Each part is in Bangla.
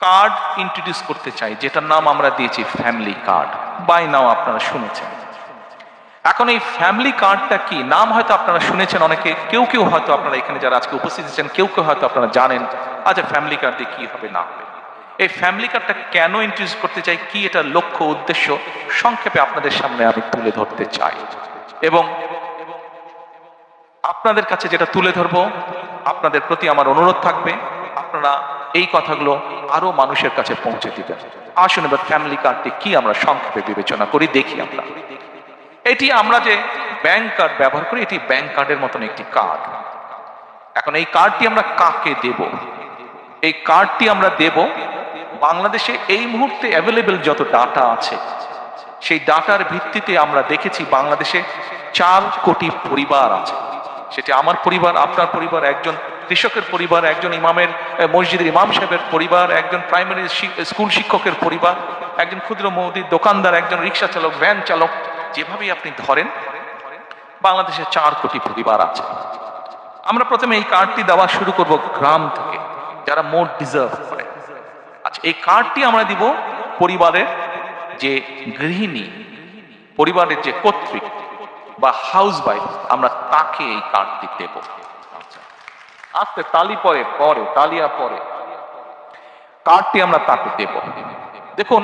কার্ড ইন্ট্রোডিউস করতে চাই, যেটার নাম আমরা দিয়েছি ফ্যামিলি কার্ড। বাই নাও আপনারা শুনেছেন। এখন এই ফ্যামিলি কার্ডটা কি, নাম হয়তো আপনারা শুনেছেন অনেকে, কেউ কেউ হয়তো আপনারা এখানে যারা আজকে উপস্থিত আছেন কেউ কেউ হয়তো আপনারা জানেন। আচ্ছা, ফ্যামিলি কার্ড দিয়ে কি হবে না হবে, এই ফ্যামিলি কার্ডটা কেন ইন্ট্রোডিউস করতে চাই, কি এটার লক্ষ্য উদ্দেশ্য সংক্ষেপে আপনাদের সামনে আমি তুলে ধরতে চাই। এবং আপনাদের কাছে যেটা তুলে ধরবো, আপনাদের প্রতি আমার অনুরোধ থাকবে আপনারা এই কথাগুলো আরো মানুষের কাছে পৌঁছে দিবেন। আসুন এবার ফ্যামিলি কার্ডটি কি আমরা সংক্ষেপে বিবেচনা করি, দেখি আমরা। এটি আমরা যে ব্যাংক কার্ড ব্যবহার করি, এটি ব্যাংক কার্ডের মতন একটি কার্ড। এখন এই কার্ডটি আমরা কাকে দেব? এই কার্ডটি আমরা দেব বাংলাদেশে এই মুহূর্তে অ্যাভেলেবেল যত ডাটা আছে সেই ডাটার ভিত্তিতে আমরা দেখেছি বাংলাদেশে 4 কোটি পরিবার আছে। সেটি আমার পরিবার, আপনার পরিবার, একজন কৃষকের পরিবার, একজন ইমামের মসজিদের ইমাম সাহেবের পরিবার, একজন প্রাইমারি স্কুল শিক্ষকের পরিবার, একজন ক্ষুদ্র মুদির দোকানদার, একজন রিক্সা চালক, ভ্যান চালক, যেভাবেই আপনি ধরেন বাংলাদেশে 4 কোটি পরিবার আছে। আমরা প্রথমে এই কার্ডটি দেওয়া শুরু করব গ্রাম থেকে, যারা মোর ডিজার্ভ করে। আচ্ছা, এই কার্ডটি আমরা দিব পরিবারের যে গৃহিণী, পরিবারের যে কর্ত্রী বা হাউস ওয়াইফ, আমরা তাকে এই কার্ডটি দেব। আস্তে তালি পরে পরে তালিয়া পরে কার্ডটি আমরা তাকে দেব। দেখুন,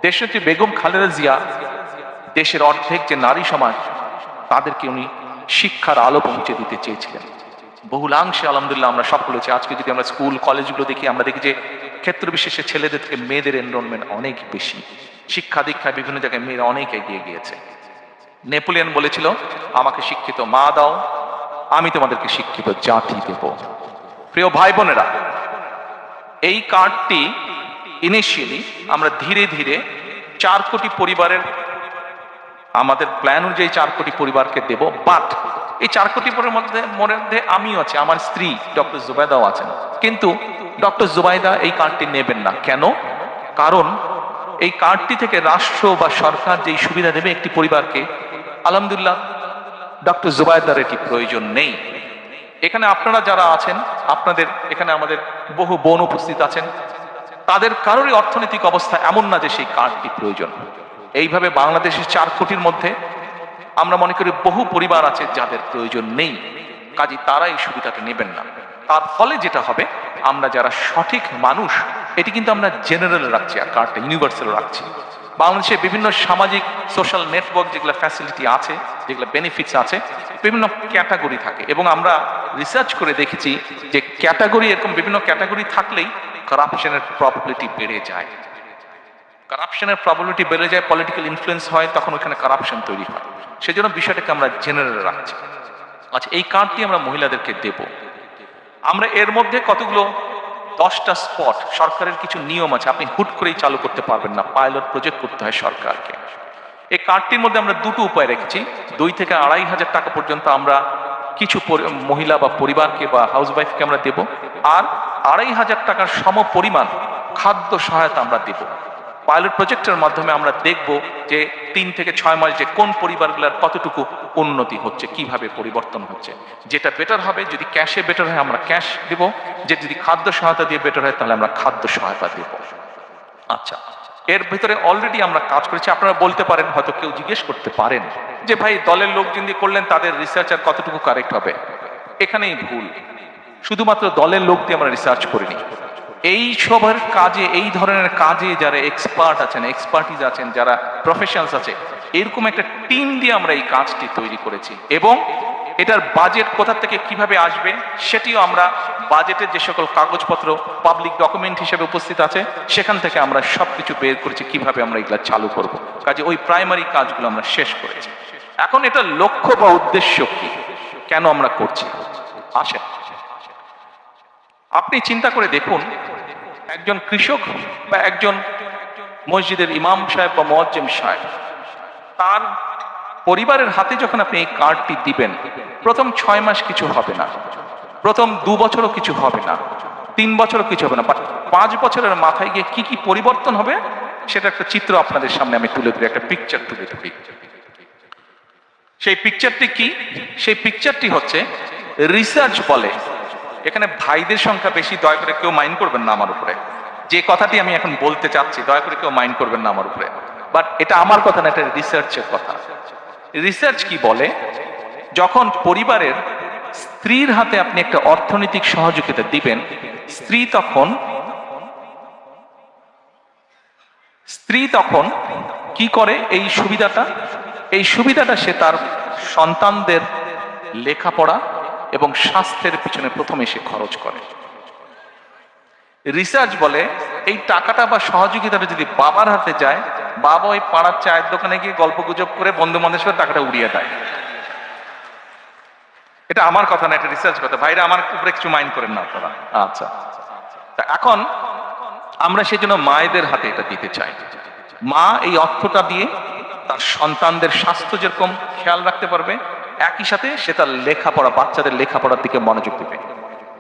দেশনেত্রী বেগম খালেদা জিয়া দেশের অর্ধেক যে নারী সমাজ তাদেরকে উনি শিক্ষার আলো পৌঁছে দিতে চেয়েছিলেন বহুলাংশে। আলহামদুলিল্লাহ আমরা সফল হয়েছি। আজকে যদি আমরা স্কুল কলেজগুলো দেখি, আমরা দেখি যে ক্ষেত্র বিশেষে ছেলেদের থেকে মেয়েদের এনরোলমেন্ট অনেক বেশি। শিক্ষা দীক্ষায় বিভিন্ন জায়গায় মেয়েরা অনেক এগিয়ে গিয়েছে। নেপোলিয়ন বলেছিল, আমাকে শিক্ষিত মা দাও, আমি তোমাদেরকে শিক্ষিত জাতি দেব। প্রিয় ভাই বোনেরা, এই কার্ডটি ইনিশিয়ালি আমরা ধীরে ধীরে 4 কোটি পরিবারের, আমাদের প্ল্যান অনুযায়ী 4 কোটি পরিবারকে দেব। বাট এই 4 কোটি পরিবারের মধ্যে আমিও আছি, আমার স্ত্রী ডক্টর জুবাইদাও আছেন। কিন্তু ডক্টর জুবাইদা এই কার্ডটি নেবেন না। কেন? কারণ এই কার্ডটি থেকে রাষ্ট্র বা সরকার যেই সুবিধা দেবে একটি পরিবারকে, আলহামদুলিল্লাহ ডক্টর জুবাইদার এটি প্রয়োজন নেই। এখানে আপনারা যারা আছেন, আপনাদের এখানে আমাদের বহু বোন উপস্থিত আছেন, তাদের কারোরই অর্থনৈতিক অবস্থা এমন না যে সেই কার্ডটি প্রয়োজন। এইভাবে বাংলাদেশের 4 কোটির মধ্যে আমরা মনে করি বহু পরিবার আছে যাদের প্রয়োজন নেই, কাজে তারা এই সুবিধাটা নেবেন না। তার ফলে যেটা হবে, আমরা যারা সঠিক মানুষ, এটি কিন্তু আমরা জেনারেল রাখছি আর কার্ডটা ইউনিভার্সাল রাখছি। বাংলাদেশে বিভিন্ন সামাজিক সোশ্যাল নেটওয়ার্ক যেগুলো ফ্যাসিলিটি আছে, যেগুলো বেনিফিটস আছে, বিভিন্ন ক্যাটাগরি থাকে। এবং আমরা রিসার্চ করে দেখেছি যে ক্যাটাগরি, এরকম বিভিন্ন ক্যাটাগরি থাকলেই কারাপশনের প্রবাবিলিটি বেড়ে যায়। কারাপশনের প্রবাবিলিটি বেড়ে যায়, পলিটিক্যাল ইনফ্লুয়েন্স হয়, তখন ওখানে কারাপশন তৈরি হয়। সেজন্য বিষয়টাকে আমরা জেনারেল রাখছি। আচ্ছা, এই কার্ডটি আমরা মহিলাদেরকে দেব। আমরা এর মধ্যে কতগুলো 10টা স্পট, সরকারের কিছু নিয়ম আছে, আপনি হুট করেই চালু করতে পারবেন না, পাইলট প্রজেক্ট করতে হয় সরকারকে। এই কার্ডটির মধ্যে আমরা 2টো উপায় রেখেছি। 2 থেকে 2,500 টাকা পর্যন্ত আমরা কিছু মহিলা বা পরিবারকে বা হাউস ওয়াইফকে আমরা দেব, আর 2,500 টাকার সম পরিমাণ খাদ্য সহায়তা আমরা দেব। পাইলট প্রজেক্টের মাধ্যমে আমরা দেখব যে 3 থেকে 6 মাস যে কোন পরিবারগুলোর কতটুকু উন্নতি হচ্ছে, কিভাবে পরিবর্তন হচ্ছে। যেটা বেটার হবে, যদি ক্যাশে বেটার হয় আমরা ক্যাশ দেব, যে যদি খাদ্য সহায়তা দিয়ে বেটার হয় তাহলে আমরা খাদ্য সহায়তা দেব। আচ্ছা, এর ভিতরে অলরেডি আমরা কাজ করেছি। আপনারা বলতে পারেন, হয়তো কেউ জিজ্ঞেস করতে পারেন যে ভাই, দলের লোকজন দিয়ে করলেন, তাদের রিসার্চ আর কতটুকু কারেক্ট হবে? এখানেই ভুল। শুধুমাত্র দলের লোক দিয়ে আমরা রিসার্চ করিনি। এই সবার কাজে, এই ধরনের কাজে যারা এক্সপার্ট আছেন, এক্সপার্টিজ আছেন, যারা প্রফেশনালস আছে, এরকম একটা টিম দিয়ে আমরা এই কাজটি তৈরি করেছি। এবং এটার বাজেট কোথা থেকে কিভাবে আসবে সেটিও আমরা বাজেটের যে সকল কাগজপত্র পাবলিক ডকুমেন্ট হিসেবে উপস্থিত আছে, সেখান থেকে আমরা সবকিছু বের করেছি কিভাবে আমরা এগুলা চালু করব। কাজে ওই প্রাইমারি কাজগুলো আমরা শেষ করেছি। এখন এটা লক্ষ্য বা উদ্দেশ্য কি, কেন আমরা করছি? আসেন আপনি চিন্তা করে দেখুন, একজন কৃষক বা একজন মসজিদের ইমাম সাহেব বা মুয়াজ্জিম সাহেব, তার পরিবারের হাতে যখন আপনি এই কার্ডটি দিবেন, প্রথম 6 মাস কিছু হবে না, প্রথম 2 বছরও কিছু হবে না, 3 বছরও কিছু হবে না, 5 বছরের মাথায় গিয়ে কি কি পরিবর্তন হবে সেটা একটা চিত্র আপনাদের সামনে আমি তুলে ধরি, একটা পিকচার তুলে ধরি। সেই পিকচারটি কি? সেই পিকচারটি হচ্ছে, রিসার্চ বলে, এখানে ভাইদের সংখ্যা বেশি, দয়া করে কেউ মাইন্ড করবেন না আমার উপরে, যে কথাটি আমি এখন বলতে চাচ্ছি, দয়া করে কেউ মাইন্ড করবেন না আমার উপরে, বাট এটা আমার কথা না, এটা রিসার্চের কথা। রিসার্চ কি বলে, যখন পরিবারের স্ত্রীর হাতে আপনি একটা অর্থনৈতিক সহযোগিতা দিবেন, স্ত্রী তখন কি করে, এই সুবিধাটা সে তার সন্তানদের লেখাপড়া এবং স্বাস্থ্যের পিছনে প্রথমে সে খরচ করে। রিসার্চ বলে এই টাকাটা বা সহযোগিতাটা যদি বাবার হাতে যায়, বাবা ওই পাড়ার চায়ের দোকানে গিয়ে গল্প গুজব করে বন্ধু বান্ধবের সাথে টাকাটা উড়িয়ে দেয়। এটা আমার কথা না, এটা রিসার্চ কথা। ভাইরা আমার উপরে কিছু মাইন্ড করেন না আপনারা। আচ্ছা, এখন আমরা সেই জন্য মায়েদের হাতে এটা দিতে চাই। মা এই অর্থটা দিয়ে তার সন্তানদের স্বাস্থ্য যেরকম খেয়াল রাখতে পারবে, একই সাথে সে তার লেখাপড়া, বাচ্চাদের লেখাপড়ার দিকে মনোযোগ দেবে।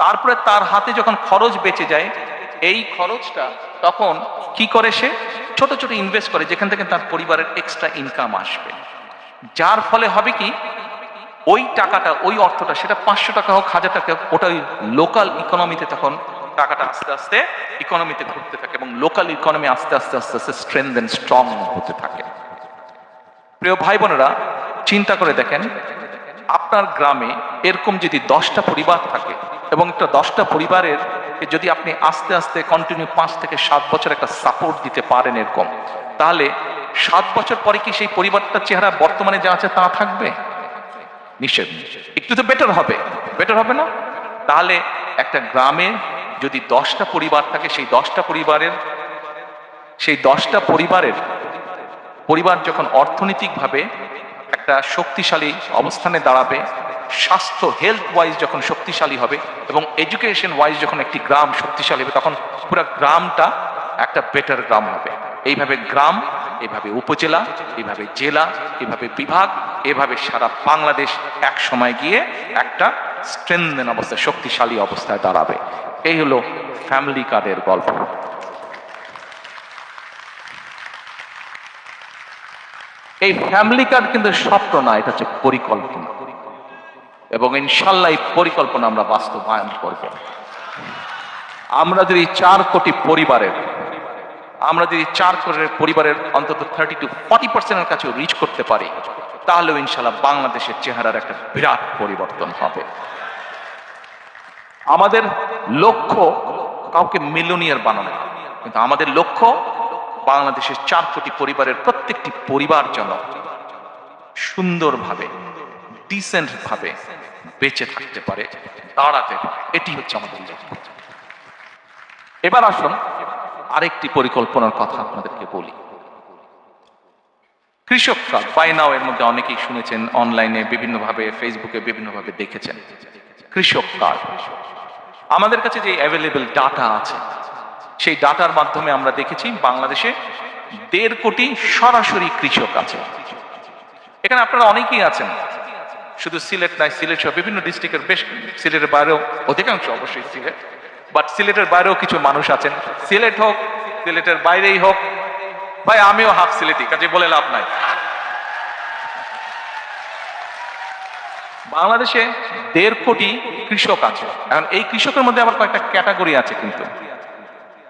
তারপরে তার হাতে যখন খরচ বেঁচে যায়, এই খরচটা তখন কি করে, সে ছোট ছোট ইনভেস্ট করে, যেখান থেকে তার পরিবারের এক্সট্রা ইনকাম আসবে। যার ফলে হবে কি, ওই টাকাটা, ওই অর্থটা, সেটা 500 টাকা হোক, 1000 টাকা হোক, ওটা ওই লোকাল ইকোনমিতে তখন টাকাটা আস্তে আস্তে ইকোনমিতে ঘুরতে থাকে এবং লোকাল ইকোনমি আস্তে আস্তে আস্তে আস্তে স্ট্রেংথ এন্ড স্ট্রং হতে থাকে। প্রিয় ভাই বোনেরা, চিন্তা করে দেখেন, আপনার গ্রামে এরকম যদি 10টা পরিবার থাকে এবং একটা 10টা পরিবারের যদি আপনি আস্তে আস্তে কন্টিনিউ 5 থেকে 7 বছর একটা সাপোর্ট দিতে পারেন এরকম, তাহলে 7 বছর পরে কি সেই পরিবারটার চেহারা বর্তমানে যা আছে তা থাকবে? নিশ্চয় একটু তো বেটার হবে না? তাহলে একটা গ্রামে যদি 10টা পরিবার থাকে, সেই 10টা পরিবার যখন অর্থনৈতিকভাবে একটা শক্তিশালী অবস্থানে দাঁড়াবে, স্বাস্থ্য হেলথ ওয়াইজ যখন শক্তিশালী হবে এবং এডুকেশন ওয়াইজ যখন একটি গ্রাম শক্তিশালী হবে, তখন পুরো গ্রামটা একটা বেটার গ্রাম হবে। এইভাবে গ্রাম, এইভাবে উপজেলা, এইভাবে জেলা, এইভাবে বিভাগ, এভাবে সারা বাংলাদেশ এক সময় গিয়ে একটা স্ট্রেংথেন অবস্থায়, শক্তিশালী অবস্থায় দাঁড়াবে। এই হলো ফ্যামিলি কার্ডের গল্প। এই ফ্যামিলি কার্ড কিন্তু স্বপ্ন না, এটা হচ্ছে পরিকল্পনা, এবং ইনশাল্লাহ এই পরিকল্পনা আমরা বাস্তবায়ন করব। আমরা যদি 4 কোটি পরিবারের অন্তত 30 to 40% কাছে রিচ করতে পারি, তাহলেও ইনশাল্লাহ বাংলাদেশের চেহারার একটা বিরাট পরিবর্তন হবে। আমাদের লক্ষ্য কাউকে মিলিয়নিয়ার বানানো, কিন্তু আমাদের লক্ষ্য বাংলাদেশের 4 কোটি পরিবারের প্রত্যেকটি পরিবার যেন সুন্দরভাবে, ডিসেন্ট ভাবে বেঁচে থাকতে পারে, দাঁড়াতে পারে। এটি হচ্ছে আমাদের লক্ষ্য। এবার আসুন আরেকটি পরিকল্পনার কথা আপনাদেরকে বলি। কৃষক কার্ড, বাই নাও এর মধ্যে অনেকেই শুনেছেন, অনলাইনে বিভিন্নভাবে, ফেসবুকে বিভিন্নভাবে দেখেছেন। কৃষক কার্ড, আমাদের কাছে যে অ্যাভেলেবল ডাটা আছে, সেই ডাটার মাধ্যমে আমরা দেখেছি বাংলাদেশে 1.5 কোটি সরাসরি কৃষক আছে। এখানে আপনারা অনেকেই আছেন, শুধু সিলেট নয়, সিলেট সহ বিভিন্ন ডিস্ট্রিক্টের, বেশ সিলেটের বাইরেও, অধিকাংশ অবশ্যই সিলেট, বাট সিলেটের বাইরেও কিছু মানুষ আছেন। সিলেট হোক, সিলেটের বাইরেই হোক, ভাই আমিও হাফ সিলেটি, কাজে বলে লাভ নাই। বাংলাদেশে 1.5 কোটি কৃষক আছে। এখন এই কৃষকের মধ্যে আবার কয়েকটা ক্যাটাগরি আছে কিন্তু,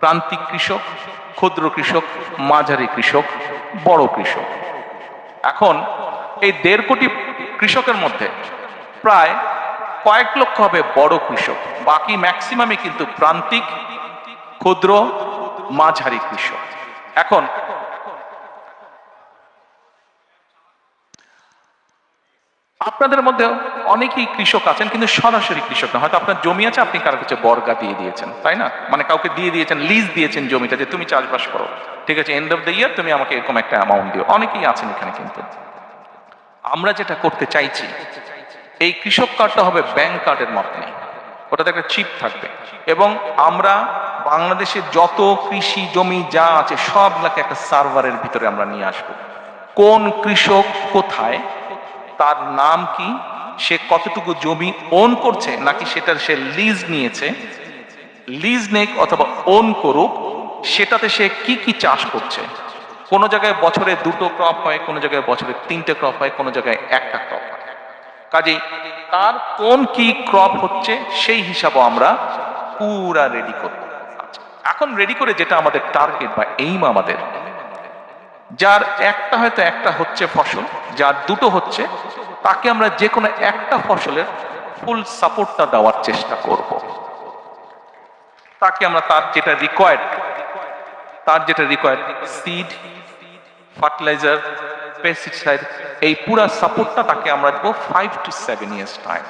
প্রান্তিক কৃষক, ক্ষুদ্র কৃষক, মাঝারি কৃষক, বড় কৃষক। এখন এই 1.5 কোটি কৃষকের মধ্যে প্রায় কয়েক লক্ষ হবে বড় কৃষক, বাকি ম্যাক্সিমামই কিন্তু প্রান্তিক, ক্ষুদ্র, মাঝারি কৃষক। এখন আপনাদের মধ্যে অনেকেই কৃষক আছেন, কিন্তু সরাসরি কৃষক না। হয়তো আপনার জমি আছে, আপনি কারো কাছে বর্গা দিয়ে দিয়েছেন, তাই না? মানে কাউকে দিয়ে দিয়েছেন, লিজ দিয়েছেন জমিটা, যে তুমি চাষবাস করো, ঠিক আছে, এন্ড অফ দ্য ইয়ার তুমি আমাকে এরকম একটা অ্যামাউন্ট দিও। অনেকেই আছেন এখানে। কিন্তু আমরা যেটা করতে চাইছি, এই কৃষক কার্ডটা হবে ব্যাংক কার্ডের মাধ্যমে, ওটাতে একটা চিপ থাকবে, এবং আমরা বাংলাদেশের যত কৃষি জমি যা আছে সবগুলাকে একটা সার্ভারের ভিতরে আমরা নিয়ে আসবো। কোন কৃষক কোথায়, তার নাম কি, সে কতটুকু জমি ওন করছে, নাকি সেটার সে লিজ নিয়েছে, লিজ নেক অথবা ওন করুক, সেটাতে সে কি কি চাষ করছে। কোনো জায়গায় বছরে 2টো ক্রপ হয়, কোনো জায়গায় বছরে 3টে ক্রপ হয়, কোনো জায়গায় 1টা ক্রপ হয়। কাজেই তার কোন কি ক্রপ হচ্ছে সেই হিসাবও আমরা পুরা রেডি করব। এখন রেডি করে যেটা আমাদের টার্গেট বা এইম আমাদের, যার একটা হয়তো একটা হচ্ছে ফসল, যার দুটো হচ্ছে, তাকে আমরা যে কোনো একটা ফসলের ফুল সাপোর্টটা দেওয়ার চেষ্টা করব। তাকে আমরা তার যেটা রিকোয়ার্ড সিড, ফার্টিলাইজার, পেস্টিসাইড, এই পুরা সাপোর্টটা তাকে আমরা দেবো 5 to 7 years টাইম।